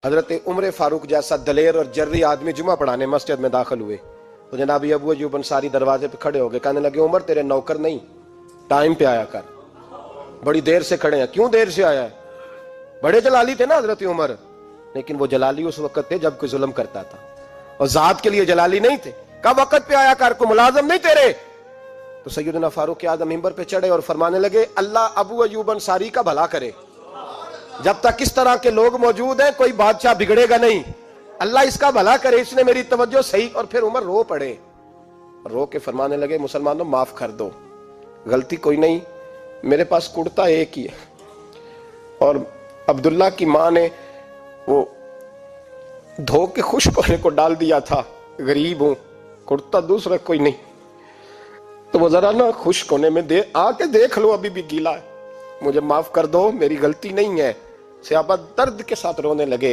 حضرت عمر فاروق جیسا دلیر اور جرری آدمی جمعہ پڑھانے مسجد میں داخل ہوئے تو جناب ابو ایوب انصاری دروازے پہ کھڑے ہو گئے، کہنے لگے عمر تیرے نوکر نہیں، ٹائم پہ آیا کر، بڑی دیر سے کھڑے ہیں، کیوں دیر سے آیا ہے؟ بڑے جلالی تھے نا حضرت عمر، لیکن وہ جلالی اس وقت تھے جب کوئی ظلم کرتا تھا، اور ذات کے لیے جلالی نہیں تھے۔ کب وقت پہ آیا کر، کو ملازم نہیں تیرے؟ تو سیدنا فاروق اعظم منبر پہ چڑھے اور فرمانے لگے اللہ ابو ایوب انصاری کا بھلا کرے، جب تک اس طرح کے لوگ موجود ہیں کوئی بادشاہ بگڑے گا نہیں، اللہ اس کا بھلا کرے، اس نے میری توجہ صحیح۔ اور پھر عمر رو پڑے، رو کے فرمانے لگے مسلمانوں معاف کر دو، غلطی کوئی نہیں، میرے پاس کرتا ایک ہی ہے، اور عبداللہ کی ماں نے وہ دھو کے خشک ہونے کو ڈال دیا تھا، غریب ہوں، کرتا دوسرا کوئی نہیں، تو وہ ذرا نا خشک ہونے میں آ کے دیکھ لو، ابھی بھی گیلا ہے، مجھے معاف کر دو، میری غلطی نہیں ہے۔ صحابہ درد کے ساتھ رونے لگے۔